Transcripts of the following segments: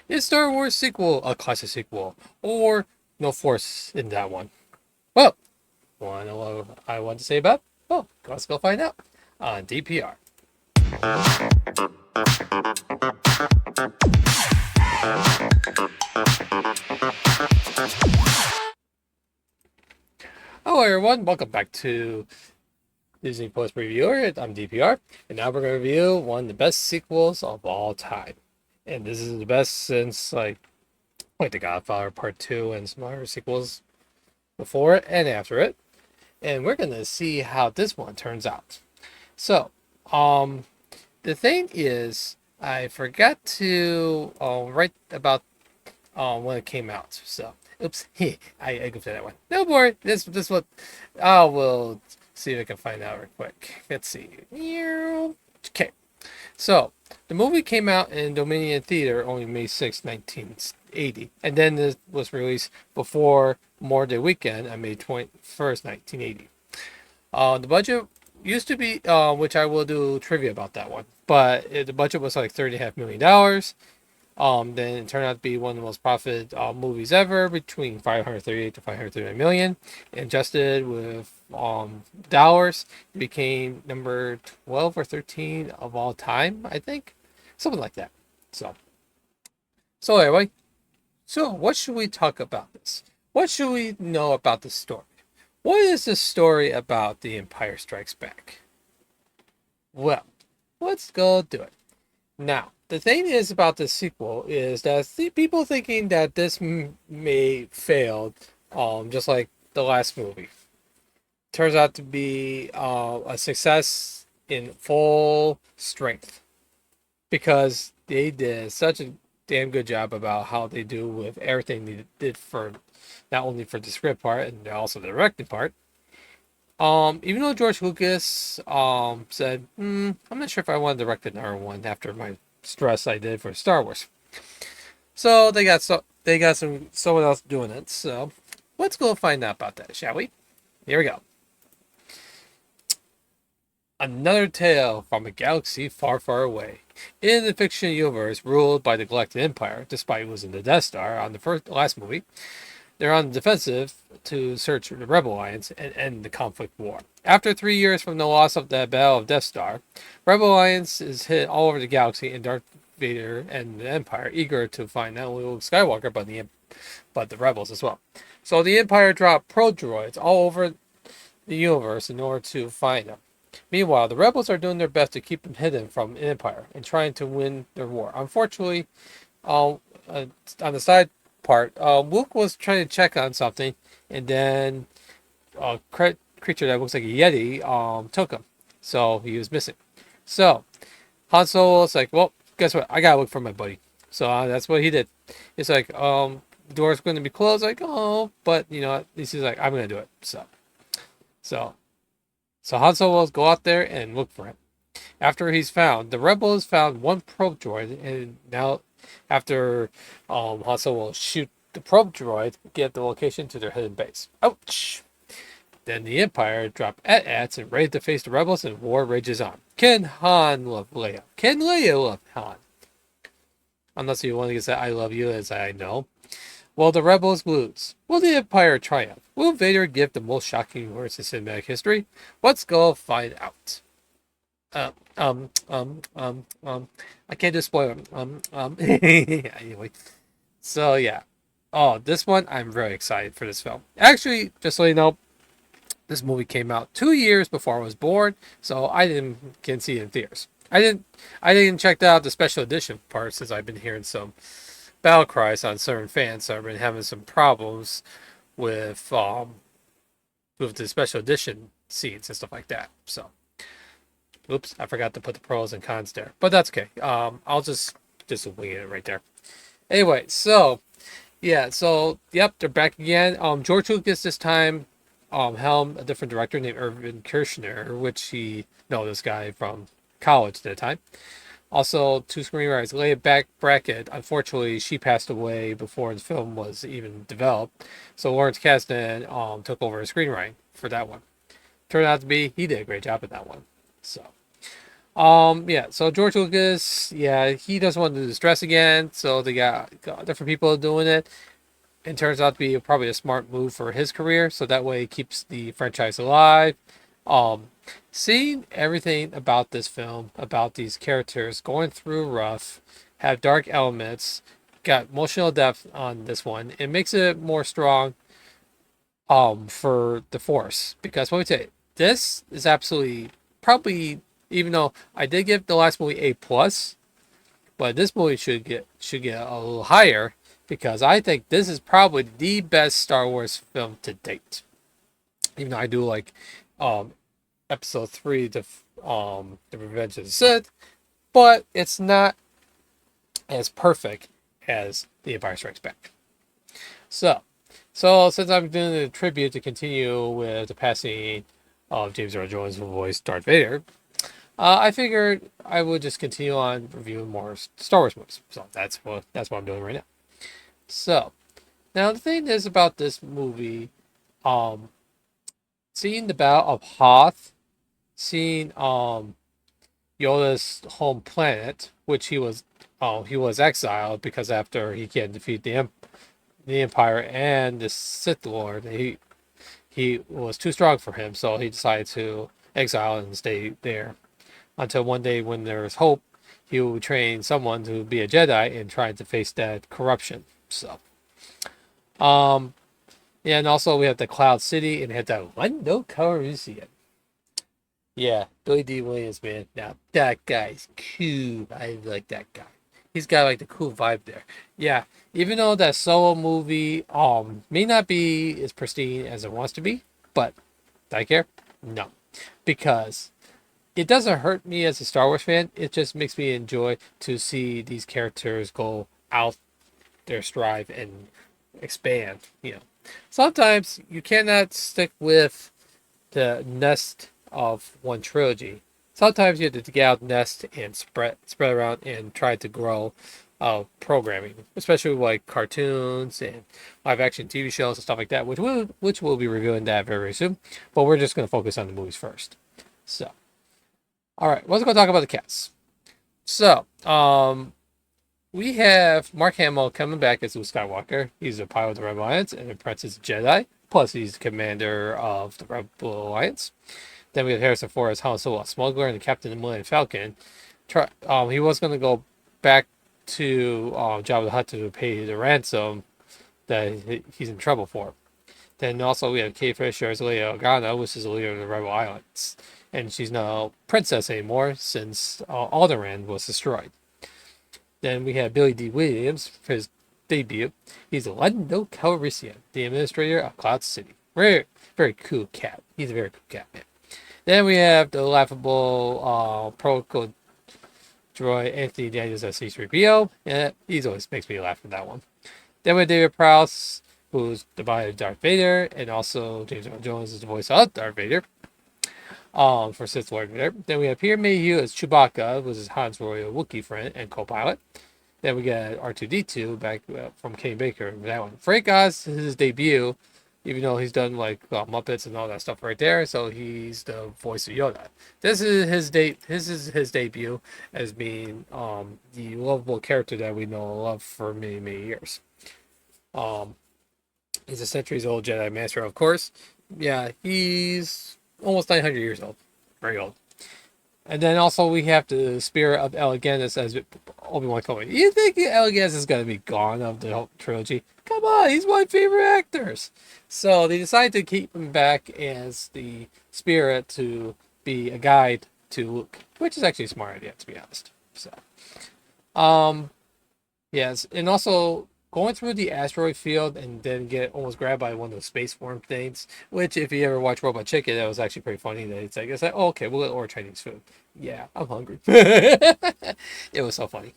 Is Star Wars sequel a classic sequel, or no force in that one? Well, want to know what I want to say about? Well, let's go find out on DPR. Hello, everyone. Welcome back to Disney Plus Reviewer. I'm DPR, and now we're going to review one of the best sequels of all time. And this is the best since like The Godfather Part Two and some other sequels before it and after it. And we're going to see how this one turns out. So, the thing is, I forgot to write about when it came out. So, oops, I goofed that one. No more. This what I will see if I can find out real quick. Let's see. Okay, so the movie came out in Dominion Theater only May 6, 1980, and then it was released before Memorial Day weekend on May 21st, 1980. The budget used to be, which I will do trivia about that one, but the budget was like $30.5 million. Then it turned out to be one of the most profit movies ever, between 538 to 539 million. Adjusted with dollars, it became number 12 or 13 of all time, I think, something like that. So anyway, so what should we talk about this? What should we know about the story? What is the story about The Empire Strikes Back? Well, let's go do it. Now, the thing is about the sequel is that people thinking that this may fail, just like the last movie, turns out to be a success in full strength because they did such a damn good job about how they do with everything they did for not only for the script part and also the directing part. Even though George Lucas said, I'm not sure if I want to direct another one after my stress I did for Star Wars. So they got someone else doing it. So let's go find out about that, shall we? Here we go. Another tale from a galaxy far, far away. In the fiction universe ruled by the Galactic Empire, despite losing the Death Star on the last movie, they're on the defensive to search the Rebel Alliance and end the conflict war. After 3 years from the loss of the Battle of Death Star, Rebel Alliance is hit all over the galaxy, and Darth Vader and the Empire eager to find not only Luke Skywalker but the rebels as well. So the Empire dropped probe droids all over the universe in order to find them. Meanwhile, the rebels are doing their best to keep them hidden from the Empire and trying to win their war. Unfortunately, on the side part, Luke was trying to check on something, and then a creature that looks like a Yeti took him, so he was missing. So Han Solo was like, "Well, guess what? I gotta look for my buddy." So that's what he did. It's like, the door's going to be closed. Like, oh, but at least he's like, "I'm gonna do it." So, so Han Solo will go out there and look for him. After he's found, the rebels found one probe droid, and now after Han Solo will shoot the probe droid, get the location to their hidden base. Ouch! Then the Empire drop AT-ATs and ready to face the rebels, and war rages on. Can Han love Leia? Can Leia love Han? Unless you want to say I love you, as I know. Will the rebels lose? Will the Empire triumph? Will Vader give the most shocking words in cinematic history? Let's go find out. Uh, um, um, um, I can't do spoiler. Anyway. So yeah. Oh, this one, I'm very excited for this film. Actually, just so you know, this movie came out 2 years before I was born, so I didn't can see it in theaters. I didn't check out the special edition part since I've been hearing some battle cries on certain fans. So I've been having some problems with the special edition scenes and stuff like that. So, oops, I forgot to put the pros and cons there, but that's okay. I'll just wing it right there. Anyway, so yeah, so yep, they're back again. George Lucas this time helmed a different director named Irvin Kershner, which he know this guy from college at the time. Also, two screenwriters, Leia Brackett. Unfortunately, she passed away before the film was even developed. So Lawrence Kasdan took over screenwriting for that one. Turned out to be he did a great job in that one. So Yeah, so George Lucas, yeah, he doesn't want to do the stress again, so they got different people doing it. It turns out to be probably a smart move for his career, so that way he keeps the franchise alive. Um, Seeing everything about this film, about these characters going through rough, have dark elements, got emotional depth on this one, it makes it more strong for the Force. Because let me tell you, this is absolutely probably, even though I did give the last movie A+, but this movie should get a little higher because I think this is probably the best Star Wars film to date. Even though I do like um episode 3, the Revenge of the Sith, but it's not as perfect as The Empire Strikes Back. So so since I'm doing a tribute to continue with the passing of James Earl Jones who voiced Darth Vader, I figured I would just continue on reviewing more Star Wars movies. So that's what I'm doing right now. So now the thing is about this movie, um, seeing the Battle of Hoth, seeing Yoda's home planet, which he was exiled because after he can't defeat the Empire and the Sith Lord, he was too strong for him, so he decided to exile and stay there until one day when there's hope, he will train someone to be a Jedi and try to face that corruption. So, um, yeah, and also we have the Cloud City and have the Lando Calrissian. Yeah, Billy D. Williams, man. Now that guy's cool. I like that guy. He's got like the cool vibe there. Yeah, even though that solo movie may not be as pristine as it wants to be, but do I care? No, because it doesn't hurt me as a Star Wars fan. It just makes me enjoy to see these characters go out their strive and expand. Sometimes you cannot stick with the nest of one trilogy. Sometimes you have to get out nest and spread around and try to grow programming, especially like cartoons and live action TV shows and stuff like that, which we'll be reviewing that very soon. But we're just going to focus on the movies first. So, all right, let's go talk about the cast. So, we have Mark Hamill coming back as Luke Skywalker. He's a pilot of the Rebel Alliance and a Princess Jedi. Plus, he's the commander of the Rebel Alliance. Then we have Harrison Ford as Han Solo, a smuggler, and the captain of the Millennium Falcon. He was going to go back to Jabba the Hutt to pay the ransom that he's in trouble for. Then also we have Kate Fisher as Leia Organa, which is the leader of the Rebel Alliance. And she's not a princess anymore since Alderaan was destroyed. Then we have Billy D. Williams for his debut. He's Lando Calrissian, the administrator of Cloud City. Very, very cool cat. He's a very cool cat, man. Then we have the laughable protocol droid Anthony Daniels as C-3PO. Yeah, he always makes me laugh with that one. Then we have David Prowse, who's the body of Darth Vader, and also James Earl Jones is the voice of Darth Vader. For Sith Lord Vader. Then we have Peter Mayhew as Chewbacca, which is Han's royal Wookiee friend and co-pilot. Then we got R2-D2 back from Kenny Baker. That one. Frank Oz is his debut, even though he's done like Muppets and all that stuff right there. So he's the voice of Yoda. This is his debut as being the lovable character that we know and love for many, many years. He's a centuries-old Jedi Master, of course. Yeah, he's almost 900 years old. Very old. And then also we have the spirit of Eleganus as Obi-Wan told me. You think Eleganus is going to be gone of the whole trilogy? Come on, he's my favorite actors. So they decided to keep him back as the spirit to be a guide to Luke, which is actually a smart idea, to be honest. So, yes, and also going through the asteroid field and then get almost grabbed by one of those space worm things, which if you ever watch Robot Chicken, that was actually pretty funny. That it's like, oh, okay, we'll order Chinese food. Yeah, I'm hungry. It was so funny.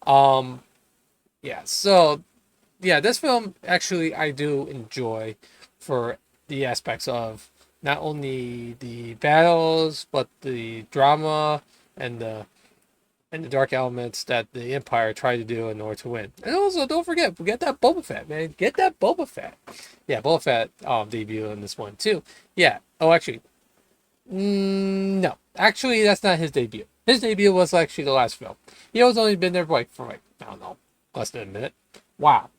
Yeah, so yeah, this film actually I do enjoy for the aspects of not only the battles but the drama and the dark elements that the Empire tried to do in order to win. And also, don't forget, we get that Boba Fett, man. Get that Boba Fett. Yeah, Boba Fett debut in this one too. Yeah. Oh, actually, No, actually, that's not his debut. His debut was actually the last film. He was only been there for I don't know, less than a minute. Wow,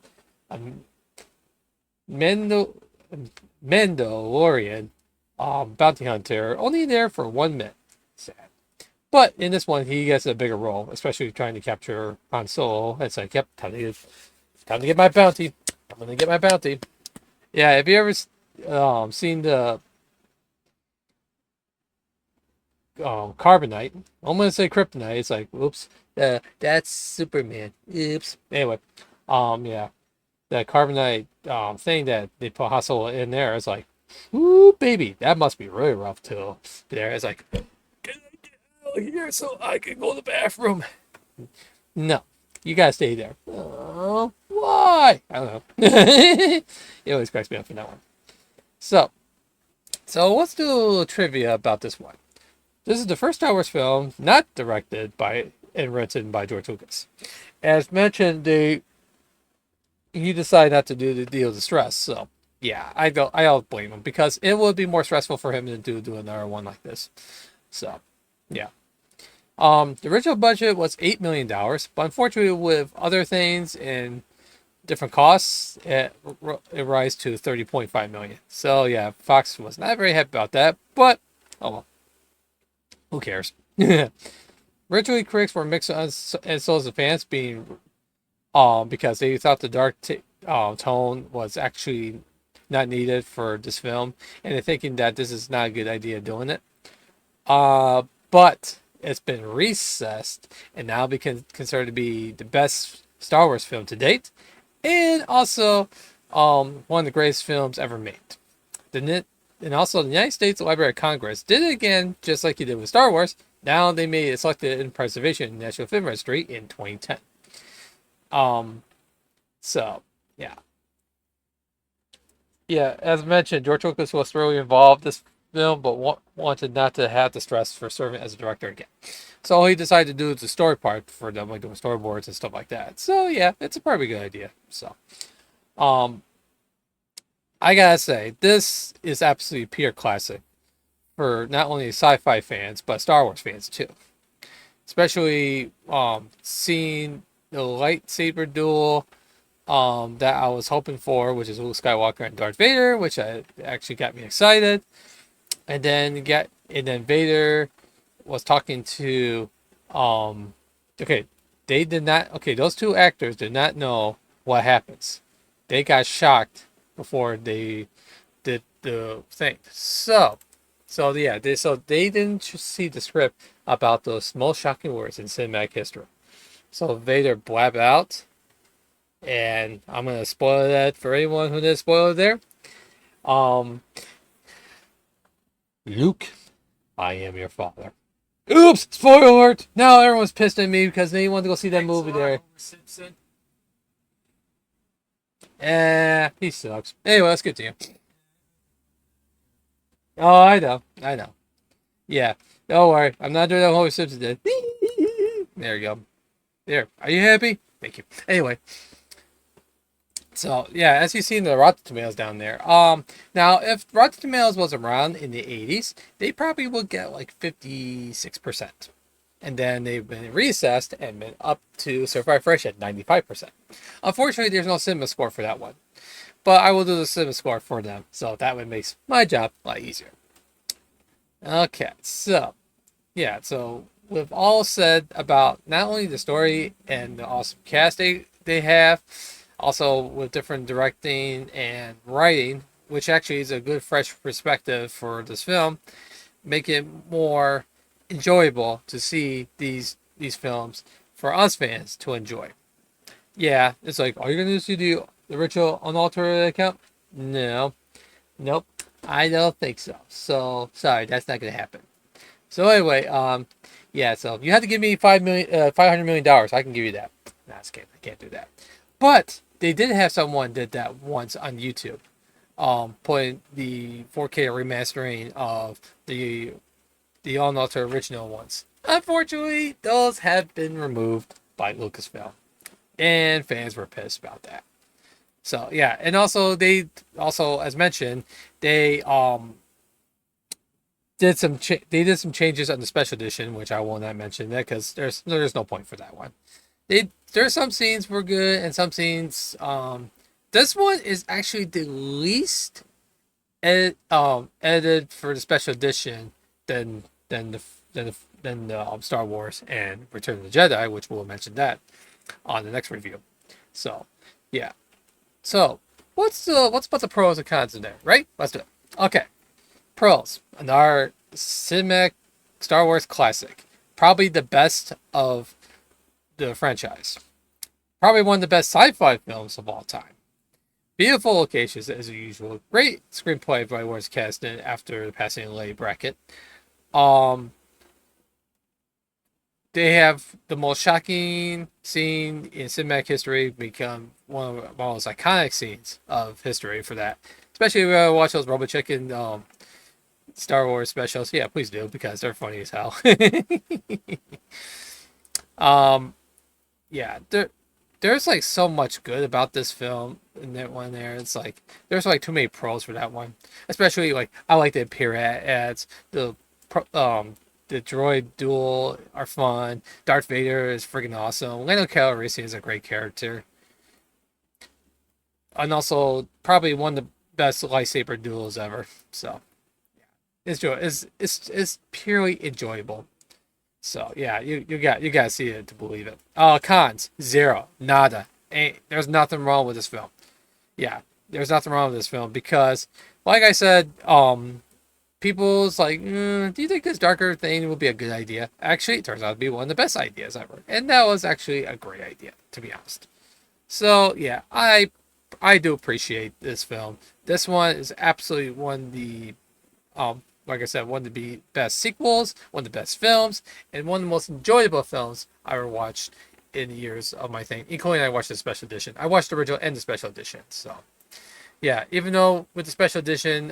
um, Mendo Mandalorian, bounty hunter, only there for 1 minute. Sad. But in this one, he gets a bigger role, especially trying to capture Han Solo. It's like, yep, time to get my bounty. I'm gonna get my bounty. Yeah, have you ever seen the Carbonite? I'm gonna say Kryptonite. It's like, oops, that's Superman. Oops. Anyway, yeah, the Carbonite thing that they put Han Solo in there is like, ooh, baby, that must be really rough too. There, it's like, can I get out of here so I can go to the bathroom? No, you gotta stay there. Oh, why? I don't know. It always cracks me up for that one. So, let's do a little trivia about this one. This is the first Star Wars film not directed by and written by George Lucas. As mentioned, he decided not to do the Deal of Distress. So, yeah, I don't blame him because it would be more stressful for him to do another one like this. So, yeah. The original budget was $8 million, but unfortunately, with other things and different costs, it rise to 30.5 million. So yeah, Fox was not very happy about that, but oh well, who cares? Originally, critics were mixed, and so as the fans, being because they thought the dark tone was actually not needed for this film, and they're thinking that this is not a good idea doing it. But it's been recessed and now become considered to be the best Star Wars film to date, and also one of the greatest films ever made. And also the United States Library of Congress did it again, just like you did with Star Wars. Now they made it selected in preservation National Film Registry in 2010. So yeah, yeah. As mentioned, George Lucas was really involved in this film, but wanted not to have the stress for serving as a director again. So all he decided to do is the story part for them, like doing storyboards and stuff like that. So yeah, it's a pretty good idea. So, um, I gotta say, this is absolutely pure classic for not only sci-fi fans but Star Wars fans too. Especially seeing the lightsaber duel that I was hoping for, which is Luke Skywalker and Darth Vader, which actually got me excited. And then Vader was talking to okay, they did not okay, those two actors did not know what happens. They got shocked before they did the thing. So they didn't see the script about those most shocking words in cinematic history. So Vader blab out, and I'm gonna spoil that for anyone who didn't spoil it there. Um, Luke, I am your father. Oops! Spoiler alert! Now everyone's pissed at me because they wanted to go see that movie there. He sucks. Anyway, let's get to you. Oh, I know. Yeah, don't worry. I'm not doing that Homer Simpson did. There you go. There. Are you happy? Thank you. Anyway, so yeah, as you see in the Rotten Tomatoes down there. Now if Rotten Tomatoes was around in the 80s, they probably would get like 56%. And then they've been reassessed and been up to Certified Fresh at 95%. Unfortunately, there's no cinema score for that one. But I will do the cinema score for them, so that would make my job a lot easier. Okay, so yeah, so with all said about not only the story and the awesome cast they have, also with different directing and writing, which actually is a good fresh perspective for this film, make it more enjoyable to see these films for us fans to enjoy. Yeah, it's like, are you gonna see the original unaltered account? No, nope, I don't think so. So sorry, that's not gonna happen. So anyway, yeah. So you have to give me $500 million. I can give you that. No, I can't. I can't do that. But they did have someone did that once on YouTube. Putting the 4K remastering of the unaltered original ones. Unfortunately, those have been removed by Lucasfilm, and fans were pissed about that. So yeah, and also they also, as mentioned, they they did some changes on the special edition, which I will not mention that because there's no point for that one. There's some scenes were good and some scenes this one is actually the least edited for the special edition than Star Wars and Return of the Jedi, which we'll mention that on the next review. So yeah. So what's about the pros and cons in there, right? Let's do it. Okay. Pros. Another cinematic Star Wars classic. Probably the best of the franchise. Probably one of the best sci-fi films of all time. Beautiful locations as usual. Great screenplay by Lawrence Kasdan after the passing of Leigh Brackett. They have the most shocking scene in cinematic history become one of the most iconic scenes of history for that. Especially when I watch those Robot Chicken Star Wars specials. Yeah, please do because they're funny as hell. Yeah, there's like so much good about this film in that one there. It's like there's like too many pros for that one. Especially like I like the Imperial ads, the droid duel are fun. Darth Vader is freaking awesome. Lando Calrissian is a great character. And also probably one of the best lightsaber duels ever. So it's purely enjoyable. So yeah, you gotta see it to believe it. Cons, zero, nada. There's nothing wrong with this film. Yeah, there's nothing wrong with this film because, like I said, people's like, do you think this darker thing would be a good idea? Actually, it turns out to be one of the best ideas ever, and that was actually a great idea, to be honest. So yeah, I do appreciate this film. This one is absolutely one of the like I said, one of the best sequels, one of the best films, and one of the most enjoyable films I ever watched in years of my thing, including I watched the special edition. I watched the original and the special edition. So yeah, even though with the special edition,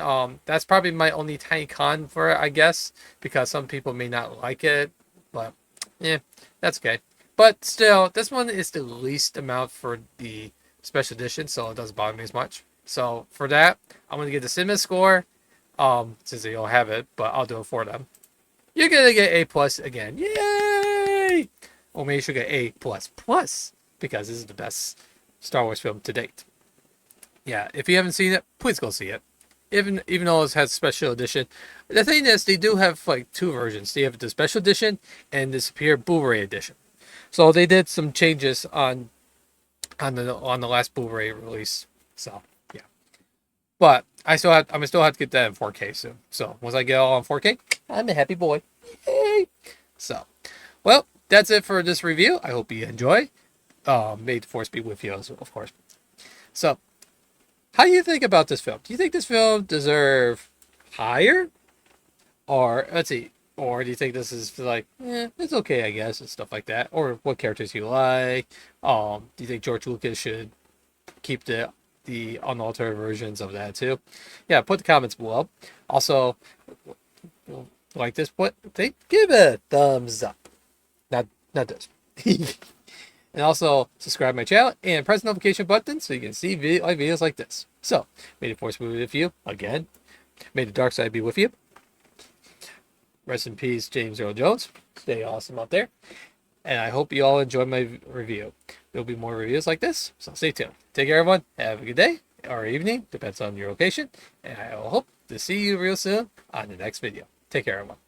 that's probably my only tiny con for it, I guess, because some people may not like it, but yeah, that's okay. But still, this one is the least amount for the special edition, so it doesn't bother me as much. So for that, I'm gonna give the cinema score. Since they don't have it, but I'll do it for them. You're gonna get A plus again. Yay! Or maybe you should get A plus plus because this is the best Star Wars film to date. Yeah, if you haven't seen it, please go see it. Even though it has special edition, the thing is they do have like two versions. They have the special edition and the Superior Blu-ray edition. So they did some changes on the last Blu-ray release. So yeah, but I'm still have to get that in 4K soon. So once I get all on 4K, I'm a happy boy. Yay! So, well, that's it for this review. I hope you enjoy. May the force be with you, of course. So, how do you think about this film? Do you think this film deserves higher, or let's see, or do you think this is like, it's okay, I guess, and stuff like that? Or what characters you like? Do you think George Lucas should keep the unaltered versions of that too? Yeah, put the comments below. Also, like this, give it a thumbs up. Not this. And also subscribe to my channel and press the notification button so you can see videos like this. So, may the force be with you again. May the dark side be with you. Rest in peace, James Earl Jones. Stay awesome out there. And I hope you all enjoyed my review. There'll be more reviews like this, so stay tuned. Take care, everyone. Have a good day or evening, depends on your location. And I hope to see you real soon on the next video. Take care, everyone.